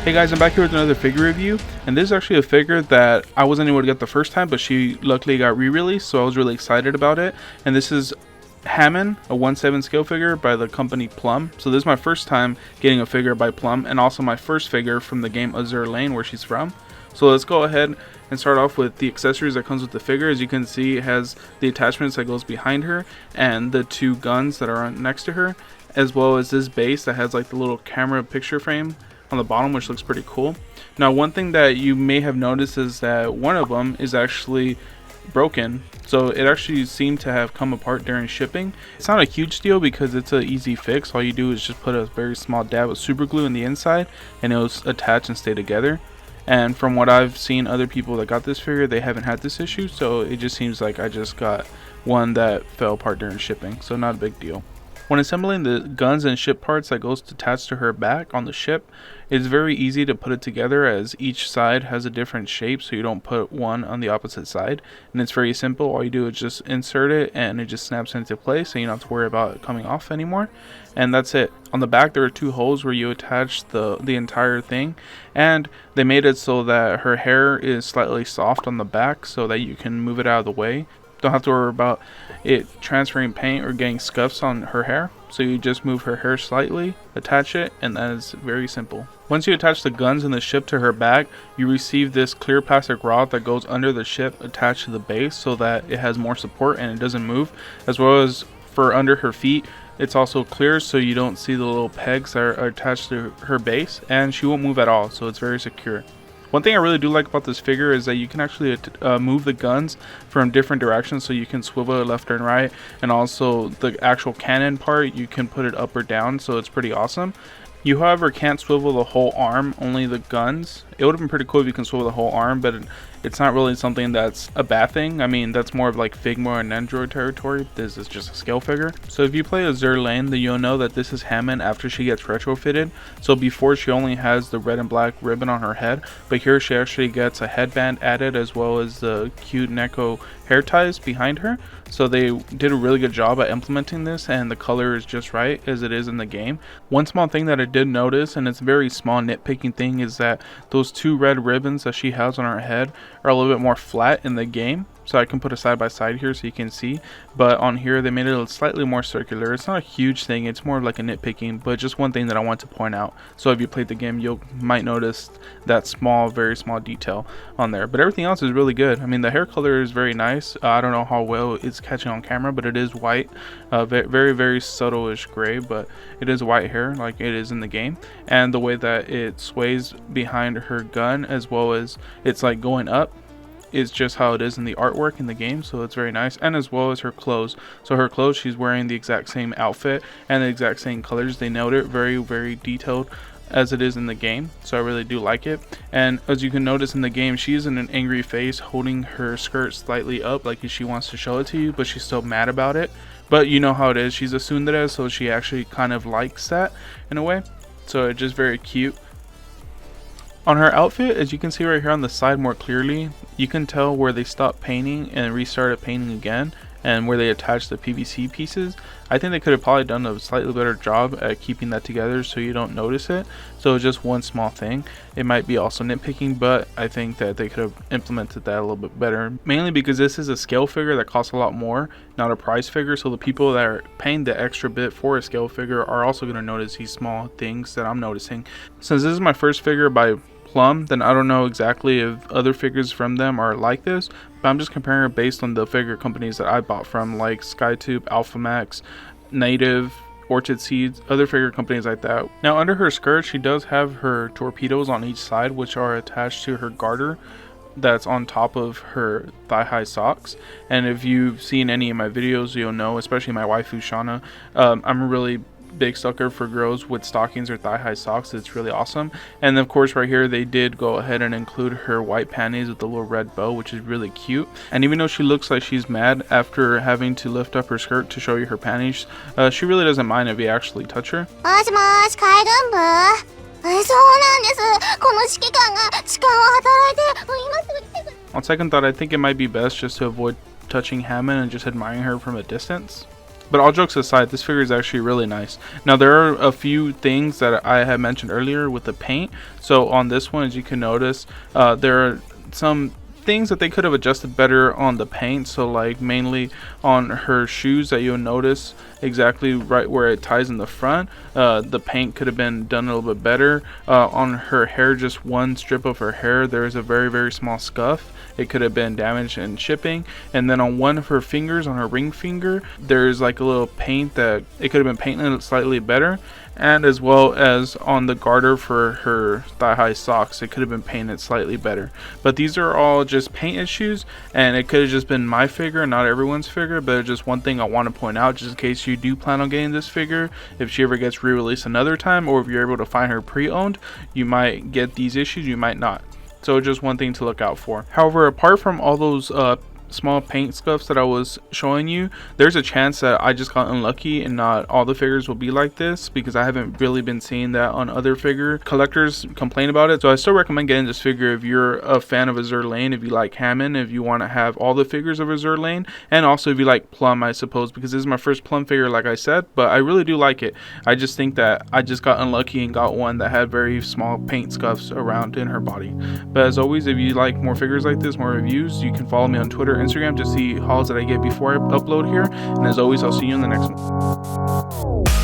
Hey guys, I'm back here with another figure review, and this is actually a figure that I wasn't able to get the first time, but she luckily got re-released, so I was really excited about it. And this is Hammann, a 1/7 scale figure by the company PLUM. So this is my first time getting a figure by PLUM, and also my first figure from the game Azur Lane, where she's from. So let's go ahead and start off with the accessories that comes with the figure. As you can see, it has the attachments that goes behind her and the two guns that are next to her, as well as this base that has like the little camera picture frame on the bottom, which looks pretty cool. Now, one thing that you may have noticed is that one of them is actually broken, so it actually seemed to have come apart during shipping. It's not a huge deal because it's an easy fix. All you do is just put a very small dab of super glue in the inside and it'll attach and stay together. And from what I've seen other people that got this figure, they haven't had this issue, so it just seems like I just got one that fell apart during shipping, so not a big deal. When assembling the guns and ship parts that goes attached to her back on the ship, it's very easy to put it together as each side has a different shape, so you don't put one on the opposite side. And it's very simple. All you do is just insert it and it just snaps into place, so you don't have to worry about it coming off anymore. And that's it. On the back there are two holes where you attach the entire thing, and they made it so that her hair is slightly soft on the back so that you can move it out of the way. Don't have to worry about it transferring paint or getting scuffs on her hair, so you just move her hair slightly, attach it, and that is very simple. Once you attach the guns and the ship to her back, you receive this clear plastic rod that goes under the ship attached to the base so that it has more support and it doesn't move, as well as for under her feet. It's also clear so you don't see the little pegs that are attached to her base, and she won't move at all, so it's very secure. One thing I really do like about this figure is that you can actually move the guns from different directions, so you can swivel it left and right, and also the actual cannon part, you can put it up or down, so it's pretty awesome. You, however, can't swivel the whole arm, only the guns. It would have been pretty cool if you can swivel the whole arm, but it's not really something that's a bad thing. I mean, that's more of like Figma and Android territory. This is just a scale figure. So if you play Azur Lane, then you'll know that this is Hammann after she gets retrofitted. So before, she only has the red and black ribbon on her head, but here she actually gets a headband added, as well as the cute Neko hair ties behind her. So they did a really good job at implementing this, and the color is just right as it is in the game. One small thing that I did notice, and it's a very small nitpicking thing, is that those two red ribbons that she has on her head are a little bit more flat in the game. So I can put a side by side here so you can see, but on here they made it slightly more circular. It's not a huge thing, it's more like a nitpicking, but just one thing that I want to point out. So if you played the game, you might notice that small, very small detail on there, but everything else is really good. I mean, the hair color is very nice. I don't know how well it's catching on camera, but it is white, very, very subtle-ish gray, but it is white hair like it is in the game. And the way that it sways behind her gun, as well as it's like going up, is just how it is in the artwork in the game, so it's very nice. And as well as her clothes, so her clothes, she's wearing the exact same outfit and the exact same colors. They nailed it, very, very detailed as it is in the game, so I really do like it. And as you can notice in the game, she's in an angry face, holding her skirt slightly up like she wants to show it to you, but she's still mad about it. But you know how it is, she's a tsundere, so she actually kind of likes that in a way, so it's just very cute. On her outfit, as you can see right here on the side more clearly, you can tell where they stopped painting and restarted painting again, and where they attached the PVC pieces. I think they could have probably done a slightly better job at keeping that together so you don't notice it. So just one small thing. It might be also nitpicking, but I think that they could have implemented that a little bit better. Mainly because this is a scale figure that costs a lot more, not a price figure. So the people that are paying the extra bit for a scale figure are also going to notice these small things that I'm noticing. Since this is my first figure by PLUM, then I don't know exactly if other figures from them are like this, but I'm just comparing it based on the figure companies that I bought from, like SkyTube, AlphaMax, Native, Orchid Seeds, other figure companies like that. Now under her skirt, she does have her torpedoes on each side, which are attached to her garter that's on top of her thigh-high socks. And if you've seen any of my videos, you'll know, especially my waifu Shauna, I'm a really big sucker for girls with stockings or thigh-high socks. It's really awesome. And of course right here they did go ahead and include her white panties with the little red bow, which is really cute. And even though she looks like she's mad after having to lift up her skirt to show you her panties, she really doesn't mind if you actually touch her. On second thought, I think it might be best just to avoid touching Hammann and just admiring her from a distance. But all jokes aside, this figure is actually really nice. Now there are a few things that I had mentioned earlier with the paint. So on this one, as you can notice, there are some things that they could have adjusted better on the paint. So like mainly on her shoes, that you'll notice exactly right where it ties in the front, the paint could have been done a little bit better. On her hair, just one strip of her hair, there is a very small scuff. It could have been damaged in shipping. And then on one of her fingers, on her ring finger, there's like a little paint that it could have been painted slightly better. And as well as on the garter for her thigh-high socks, it could have been painted slightly better. But these are all just paint issues, and it could have just been my figure, not everyone's figure. But it's just one thing I want to point out, just in case you do plan on getting this figure, if she ever gets re-released another time, or if you're able to find her pre-owned, you might get these issues, you might not. So just one thing to look out for. However, apart from all those small paint scuffs that I was showing you, there's a chance that I just got unlucky and not all the figures will be like this, because I haven't really been seeing that on other figure collectors complain about it. So I still recommend getting this figure if you're a fan of Azur Lane, if you like Hammann, if you want to have all the figures of Azur Lane, and also if you like PLUM, I suppose, because this is my first PLUM figure, like I said, but I really do like it. I just think that I just got unlucky and got one that had very small paint scuffs around in her body. But as always, if you like more figures like this, more reviews, you can follow me on Twitter, Instagram to see hauls that I get before I upload here. And as always, I'll see you in the next one.